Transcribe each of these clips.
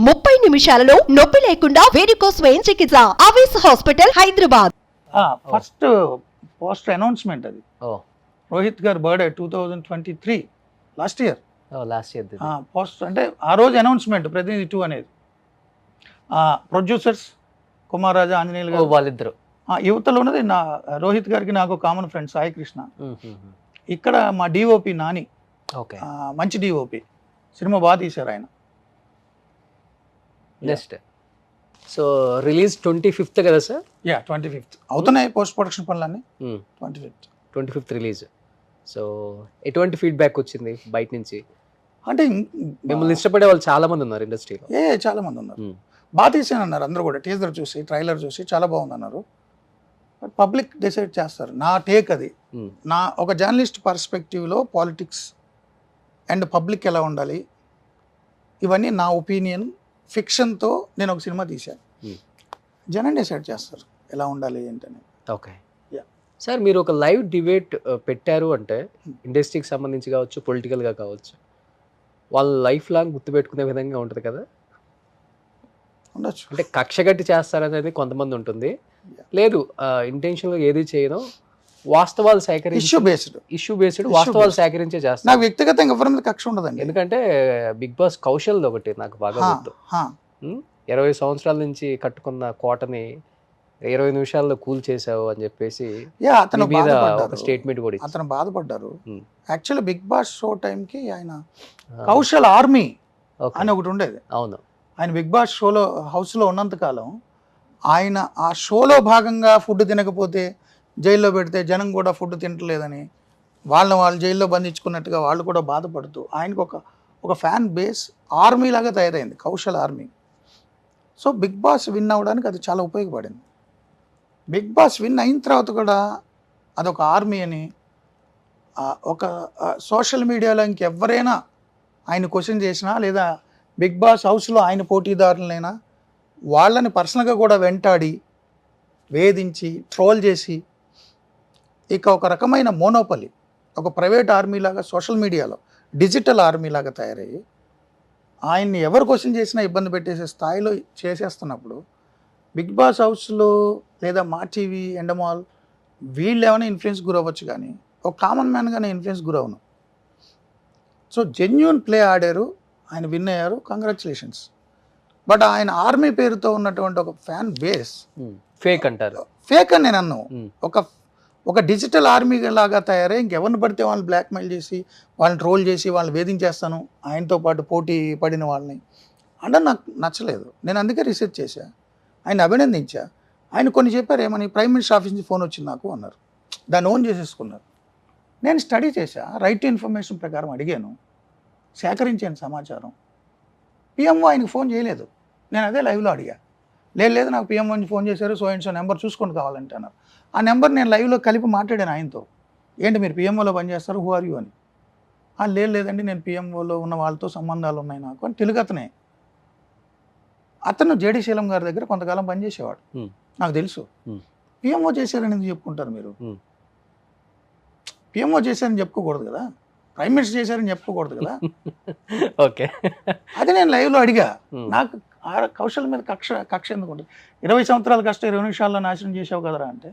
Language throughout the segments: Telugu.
30 నిమిషాలలో నొప్పి లేకుండా వేడికోస్ వెయిన్ చికిత్స. ఆవేశ hospital, Hyderabad. First poster announcement అది. రోహిత్ గారి బర్త్డే 2023 లాస్ట్ ఇయర్. పోస్టర్ అంటే ఆ రోజు అనౌన్స్మెంట్ ప్రతినిధి 2 అనేది. ప్రొడ్యూసర్స్ కుమార్ రాజా, ఆంజనేయులు గారు వాళ్ళిద్దరు. యువతలో ఉన్నది నా రోహిత్ గారికి నాకు కామన్ ఫ్రెండ్ సాయి కృష్ణ. ఇక్కడ మా డిఓపి నాని, మంచి డిఓపి, సినిమా బాగా తీశారు ఆయన. నెక్స్ట్ సో రిలీజ్ 25th కదా సార్? 25th అవుతున్నాయి పోస్ట్ ప్రొడక్షన్ పనులన్నీ. 25th release. సో ఎటువంటి ఫీడ్బ్యాక్ వచ్చింది బయట నుంచి? అంటే మిమ్మల్ని ఇష్టపడే వాళ్ళు చాలా మంది ఉన్నారు ఇండస్ట్రీలో. చాలా మంది ఉన్నారు. బాగా తీసాను అన్నారు అందరూ కూడా. టీజర్ చూసి, ట్రైలర్ చూసి చాలా బాగుంది అన్నారు. బట్ పబ్లిక్ డిసైడ్ చేస్తారు. నా టేక్ అది. నా ఒక జర్నలిస్ట్ పర్స్పెక్టివ్లో పాలిటిక్స్ అండ్ పబ్లిక్ ఎలా ఉండాలి, ఇవన్నీ నా ఒపీనియన్. ఫిక్షన్తో నేను ఒక సినిమా తీశాను. జనం డిసైడ్ చేస్తారు ఎలా ఉండాలి ఏంటని. ఓకే సార్, మీరు ఒక లైవ్ డిబేట్ పెట్టారు అంటే ఇండస్ట్రీకి సంబంధించి కావచ్చు, పొలిటికల్గా కావచ్చు, వాళ్ళ లైఫ్ లాంగ్ గుర్తుపెట్టుకునే విధంగా ఉంటుంది కదా? ఉండొచ్చు. అంటే కక్ష కట్టి చేస్తారనేది కొంతమంది ఉంటుంది. లేదు, ఇంటెన్షన్గా ఏది చేయను, వాస్తవాలు సేకరించి ఇష్యూ బేస్డ్ వాస్తవాలు సేకరించే చేస్తారు. నాకు వ్యక్తిగతంగా ఎవరి మీద కక్ష ఉండదండి. ఎందుకంటే బిగ్ బాస్ కౌశల్ ఒకటి నాకు బాగా గుర్తు. 20 సంవత్సరాల నుంచి కట్టుకున్న కోటని 20 నిమిషాల్లో కూల్ చేసావు అని చెప్పేసి అతను మీద ఒక స్టేట్మెంట్ కూడా అతను బాధపడ్డారు. యాక్చువల్లీ బిగ్ బాస్ షో టైంకి ఆయన కౌశల్ ఆర్మీ అని ఒకటి ఉండేది. అవును, ఆయన బిగ్ బాస్ షోలో హౌస్లో ఉన్నంతకాలం ఆయన ఆ షోలో భాగంగా ఫుడ్ తినకపోతే జైల్లో పెడితే జనం కూడా ఫుడ్ తింటలేదని వాళ్ళు జైల్లో బంధించుకున్నట్టుగా వాళ్ళు కూడా బాధపడుతూ ఆయనకు ఒక ఫ్యాన్ బేస్ ఆర్మీ లాగా తయారైంది, Kaushal army. So Bigg Boss win అవ్వడానికి అది చాలా ఉపయోగపడింది. బిగ్ బాస్ విన్ అయిన తర్వాత కూడా అదొక ఆర్మీ అని ఒక సోషల్ మీడియాలో ఇంకెవరైనా ఆయన క్వశ్చన్ చేసినా, లేదా బిగ్ బాస్ హౌస్లో ఆయన పోటీదారులైనా వాళ్ళని పర్సనల్గా కూడా వెంటాడి వేధించి ట్రోల్ చేసి ఇక ఒక రకమైన మోనోపలి, ఒక ప్రైవేట్ ఆర్మీ లాగా సోషల్ మీడియాలో డిజిటల్ ఆర్మీ లాగా తయారయ్యి ఆయన్ని ఎవరు క్వశ్చన్ చేసినా ఇబ్బంది పెట్టేసే స్థాయిలో చేసేస్తున్నప్పుడు బిగ్ బాస్ హౌస్లో లేదా మా టీవీ, ఎండమాల్ వీళ్ళు ఏమైనా ఇన్ఫ్లుయెన్స్ గురవ్వచ్చు, కానీ ఒక కామన్ మ్యాన్గానే ఇన్ఫ్లుయెన్స్ గురవును. సో జెన్యూన్ ప్లే ఆడారు, ఆయన విన్ అయ్యారు, కంగ్రాచులేషన్స్. బట్ ఆయన ఆర్మీ పేరుతో ఉన్నటువంటి ఒక ఫ్యాన్ బేస్ ఫేక్ అంటారు. ఫేక్ అని నేను అన్నాను. ఒక డిజిటల్ ఆర్మీ లాగా తయారై ఇంకెవరిని పడితే వాళ్ళని బ్లాక్మెయిల్ చేసి, వాళ్ళని ట్రోల్ చేసి, వాళ్ళని వేధించేస్తాను ఆయనతో పాటు పోటీ పడిన వాళ్ళని అంటే నాకు నచ్చలేదు. నేను అందుకే రీసెర్చ్ చేశా, ఆయన అభినందించా. ఆయన కొన్ని చెప్పారు, ఏమని ప్రైమ్ మినిస్టర్ ఆఫీస్ నుంచి ఫోన్ వచ్చింది నాకు అన్నారు. దాన్ని ఓన్ చేసేసుకున్నారు. నేను స్టడీ చేశా, రైట్ టు ఇన్ఫర్మేషన్ ప్రకారం అడిగాను, సేకరించాను సమాచారం. పిఎంఓ ఆయనకు ఫోన్ చేయలేదు. నేను అదే లైవ్లో అడిగా, లేదు నాకు పిఎంఓ నుంచి ఫోన్ చేశారు, సో అండ్ సో నెంబర్ చూసుకొని కావాలంటే అన్నారు. ఆ నెంబర్ నేను లైవ్లో కలిపి మాట్లాడాను ఆయనతో. ఏంటి మీరు పిఎంఓలో పనిచేస్తారు, హూ ఆర్ యూ అని. లేదండి నేను పిఎంఓలో ఉన్న వాళ్ళతో సంబంధాలు ఉన్నాయి నాకు అని తెలుగు అతనే. అతను జేడి శీలం గారి దగ్గర కొంతకాలం పనిచేసేవాడు, నాకు తెలుసు. పిఎంఓ చేశారని ఎందుకు చెప్పుకుంటారు మీరు? పిఎంఓ చేశారని చెప్పుకోకూడదు కదా, ప్రైమ్ మినిస్టర్ చేశారని చెప్పుకోకూడదు కదా. ఓకే, అది నేను లైవ్లో అడిగా. నాకు కౌశల్ మీద కక్ష ఎందుకు ఉంటుంది? 20 సంవత్సరాల కష్టం 20 నిమిషాల్లో నాశనం చేసావు కదరా అంటే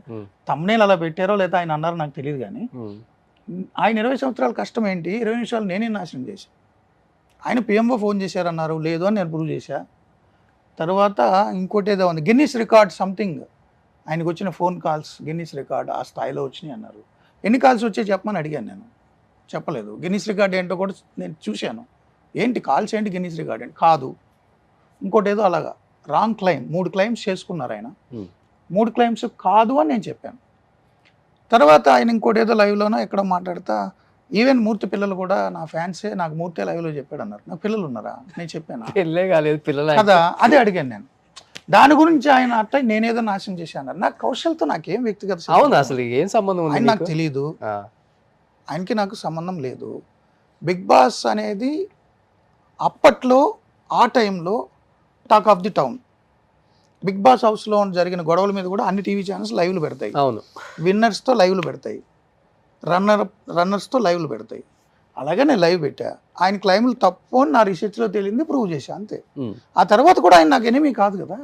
తమ్నేల్ అలా పెట్టారో లేదా ఆయన అన్నారో నాకు తెలియదు, కానీ ఆయన 20 సంవత్సరాల కష్టం ఏంటి, 20 నిమిషాలు నేనే నాశనం చేశాను. ఆయన పిఎంఓ ఫోన్ చేశారన్నారు, లేదు అని నేను ప్రూవ్ చేశా. తర్వాత ఇంకోటి ఏదో ఉంది, గిన్నీస్ రికార్డ్ సంథింగ్, ఆయనకు వచ్చిన ఫోన్ కాల్స్ గిన్నీస్ రికార్డ్ ఆ స్థాయిలో వచ్చినాయి అన్నారు. ఎన్ని కాల్స్ వచ్చాయి చెప్పమని అడిగాను, నేను చెప్పలేదు. గిన్నీస్ రికార్డ్ ఏంటో కూడా నేను చూశాను. ఏంటి కాల్స్ ఏంటి, గిన్నీస్ రికార్డ్ ఏంటి కాదు. ఇంకోటి ఏదో అలాగా రాంగ్ క్లెయిమ్ 3 క్లెయిమ్స్ చేసుకున్నారు ఆయన. 3 క్లెయిమ్స్ కాదు అని నేను చెప్పాను. తర్వాత ఆయన ఇంకోటి ఏదో లైవ్లోనో ఎక్కడో మాట్లాడతా, ఈవెన్ మూర్తి పిల్లలు కూడా నా ఫ్యాన్సే, నాకు మూర్తి లైవ్లో చెప్పాడు అన్నారు. నాకు పిల్లలు ఉన్నారా? నేను చెప్పాను కదా, అదే అడిగాను నేను. దాని గురించి ఆయన అట్లా నేనేదో నాశనం చేశాను. నాకు కౌశల్తో నాకేం వ్యక్తిగత అసలు ఏం సంబంధం ఆయన నాకు తెలీదు, ఆయనకి నాకు సంబంధం లేదు. బిగ్ బాస్ అనేది అప్పట్లో ఆ టైంలో talk of the town. Bigg Boss హౌస్లో జరిగిన గొడవల మీద కూడా అన్ని టీవీ ఛానల్స్ లైవ్లు పెడతాయి. అవును, విన్నర్స్తో లైవ్లు పెడతాయి, రన్నర్స్తో లైవ్లు పెడతాయి. అలాగే నేను లైవ్ పెట్టా. ఆయన క్లైమ్లు తప్పు అని నా రీసెర్చ్లో తేలింది, ప్రూవ్ చేశా అంతే. ఉమ్. ఆ తర్వాత కూడా ఆయన నాకు ఎనిమి కాదు కదా,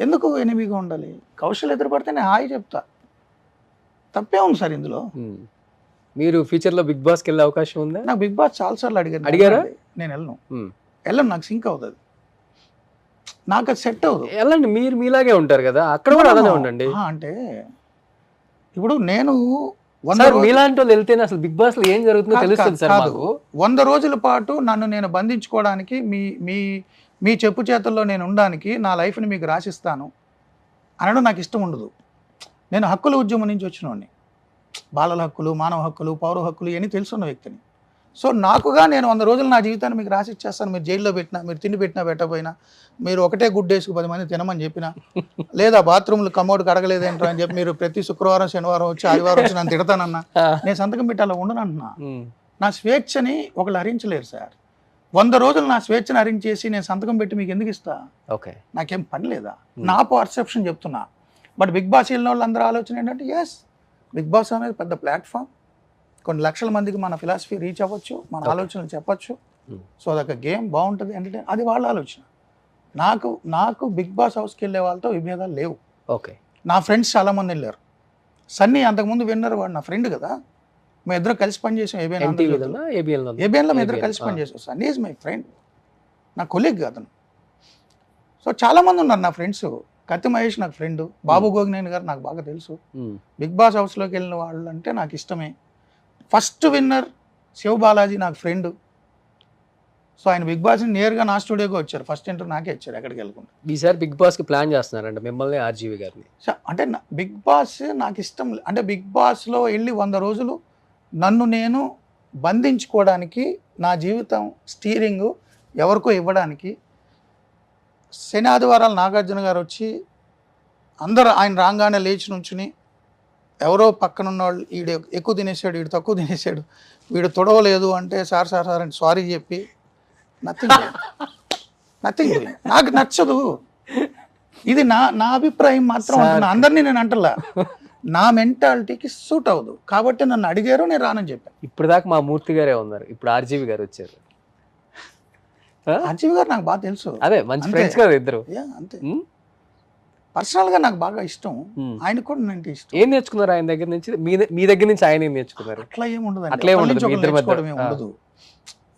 ఎందుకు ఎనిమిగా ఉండాలి? కౌశల్ ఎదురుపడితే నేను హాయ్ చెప్తా, తప్పే ఉంది సార్ ఇందులో. ఉమ్. మీరు ఫ్యూచర్లో బిగ్ బాస్కి వెళ్ళే అవకాశం ఉందా? నాకు బిగ్ బాస్ చాలాసార్లు అడిగారా? నేను వెళ్ళను, ఉమ్. నాకు సింక్ అవుతుంది, నాకు అది సెట్ అవ్వదు. వెళ్ళండి, మీరు మీలాగే ఉంటారు కదా, అక్కడ కూడా అలానే ఉండండి. అంటే ఇప్పుడు నేను 100 మీలాంటి వాళ్ళు వెళ్తేనే అసలు బిగ్ బాస్ లో ఏం జరుగుతుందో తెలుస్తుంది సార్ మాకు. 100 రోజుల పాటు నన్ను నేను బంధించుకోవడానికి, మీ మీ మీ చెప్పు చేతుల్లో నేను ఉండడానికి నా లైఫ్ని మీకు రాసిస్తాను అనడం నాకు ఇష్టం ఉండదు. నేను హక్కుల ఉద్యమం నుంచి వచ్చినోడిని, బాలల హక్కులు, మానవ హక్కులు, పౌర హక్కులు ఇవన్నీ తెలుసున్న వ్యక్తిని. సో నాకుగా నేను 100 రోజులు నా జీవితాన్ని మీకు రాసిచ్చేస్తాను. మీరు జైల్లో పెట్టినా, మీరు తిండి పెట్టినా పెట్టకపోయినా, మీరు ఒకటే గుడ్ డేస్కి 10 మంది తినమని చెప్పినా, లేదా బాత్రూమ్లు కమోడ్ కడగలేదేంటో అని చెప్పి మీరు ప్రతి శుక్రవారం శనివారం వచ్చి ఆదివారం వచ్చి నన్ను తిడతానన్నా, నేను సంతకం పెట్టి అలా ఉండను అంటున్నా. నా స్వేచ్ఛని ఒకళ్ళు హరించలేరు సార్. 100 రోజులు నా స్వేచ్ఛను హరించేసి నేను సంతకం పెట్టి మీకు ఎందుకు ఇస్తా? ఓకే, నాకేం పని లేదా? నా పర్సెప్షన్ చెప్తున్నా. బట్ బిగ్ బాస్ వెళ్ళిన వాళ్ళు అందరూ ఆలోచన ఏంటంటే, ఎస్ బిగ్ బాస్ అనేది పెద్ద ప్లాట్ఫామ్, కొన్ని లక్షల మందికి మన ఫిలాసఫీ రీచ్ అవ్వచ్చు, మన ఆలోచనలు చెప్పచ్చు. సో అదొక గేమ్ బాగుంటుంది అంటే అది వాళ్ళ ఆలోచన. నాకు బిగ్ బాస్ హౌస్కి వెళ్ళే వాళ్ళతో విభేదాలు లేవు. ఓకే, నా ఫ్రెండ్స్ చాలామంది వెళ్ళారు. సన్నీ అంతకుముందు విన్నర్, వాడు నా ఫ్రెండ్ కదా, మేము ఇద్దరు కలిసి పనిచేసాం. ఏబిఎన్లో మేము ఇద్దరు కలిసి పనిచేసాం. సన్నీ ఈజ్ మై ఫ్రెండ్, నా కొలీగ్ అతను. సో చాలామంది ఉన్నారు నా ఫ్రెండ్స్. కత్తి మహేష్ నాకు ఫ్రెండ్, బాబు గోగినేని గారు నాకు బాగా తెలుసు. బిగ్ బాస్ హౌస్లోకి వెళ్ళిన వాళ్ళు అంటే నాకు ఇష్టమే. ఫస్ట్ విన్నర్ శివ బాలాజీ నాకు ఫ్రెండ్. సో ఆయన బిగ్ బాస్ని నేరుగా నా స్టూడియోకి వచ్చారు, ఫస్ట్ ఇంటర్వ్యూ నాకే ఇచ్చారు ఎక్కడికి వెళ్ళకుండా. ఈసారి బిగ్ బాస్కి ప్లాన్ చేస్తున్నారంట మిమ్మల్ని, ఆర్జీవి గారిని. అంటే బిగ్ బాస్ నాకు ఇష్టం. అంటే బిగ్ బాస్లో వెళ్ళి 100 రోజులు నన్ను నేను బంధించుకోవడానికి, నా జీవితం స్టీరింగ్ ఎవరికో ఇవ్వడానికి. శని ఆదివారాలు నాగార్జున గారు వచ్చి అందరూ ఆయన రాగానే లేచి నుంచుని, ఎవరో పక్కన ఉన్న వాళ్ళు వీడు ఎక్కువ తినేసాడు, వీడు తక్కువ తినేసాడు, వీడు తొడవలేదు అంటే సార్ అని సారీ చెప్పి నథింగ్ నాకు నచ్చదు. ఇది నా అభిప్రాయం మాత్రం అంటున్నా, అందరినీ నేను అంటలా. నా మెంటాలిటీకి సూట్ అవ్వదు కాబట్టి నన్ను అడిగారు, నేను రానని చెప్పాను. ఇప్పుడు దాకా మా మూర్తి గారే ఉన్నారు, ఇప్పుడు ఆర్జీవి గారు వచ్చారు. అర్జీవి గారు నాకు బాగా తెలుసు, అదే మంచి ఫ్రెండ్స్ కదా ఇద్దరు. అంతే, పర్సనల్గా నాకు బాగా ఇష్టం, ఆయనకు కూడా నేను ఇష్టం. ఏం నేర్చుకున్నారు ఆయన దగ్గర నుంచి? మీ దగ్గర నుంచి ఆయన ఏం నేర్చుకున్నారు? అట్లా ఏముండదు, అట్లే ఉండదు, ఉండదు.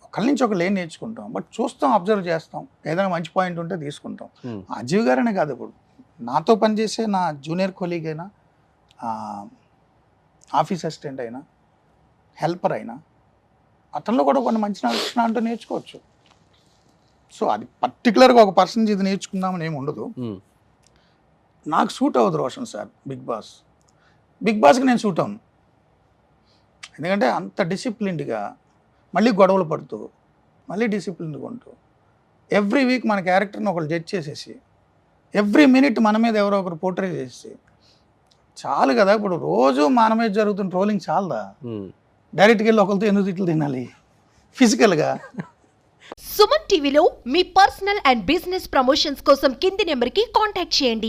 ఒకళ్ళ నుంచి ఒకళ్ళు ఏం నేర్చుకుంటాం, బట్ చూస్తాం, అబ్జర్వ్ చేస్తాం, ఏదైనా మంచి పాయింట్ ఉంటే తీసుకుంటాం. అజీవ్ గారనే కాదు, ఇప్పుడు నాతో పనిచేసే నా జూనియర్ కొలీగ్ అయినా, ఆఫీస్ అసిస్టెంట్ అయినా, హెల్పర్ అయినా, అతనిలో కూడా కొన్ని మంచి లక్షణాలు అంటూ నేర్చుకోవచ్చు. సో అది పర్టికులర్గా ఒక పర్సన్ ఇది నేర్చుకుందామని ఏమి ఉండదు. నాకు సూట్ అవ్వదు రోషన్ సార్ బిగ్ బాస్కి నేను సూట్ అవ్వను. ఎందుకంటే అంత డిసిప్లిన్డ్గా, మళ్ళీ గొడవలు పడుతూ, మళ్ళీ డిసిప్లిన్డ్గా ఉంటూ, ఎవ్రీ వీక్ మన క్యారెక్టర్ని ఒకరు జడ్జ్ చేసేసి, ఎవ్రీ మినిట్ మన మీద ఎవరో ఒకరు పోర్ట్రే చేసి చాలు కదా. ఇప్పుడు రోజు మన మీద జరుగుతున్న ట్రోలింగ్ చాలదా? డైరెక్ట్గా వెళ్ళి ఒకరితో ఎందుకు తిట్లు తినాలి ఫిజికల్గా? సుమన్ టీవీలో మీ పర్సనల్ అండ్ బిజినెస్ ప్రమోషన్స్ కోసం కింది నెంబర్కి కాంటాక్ట్ చేయండి.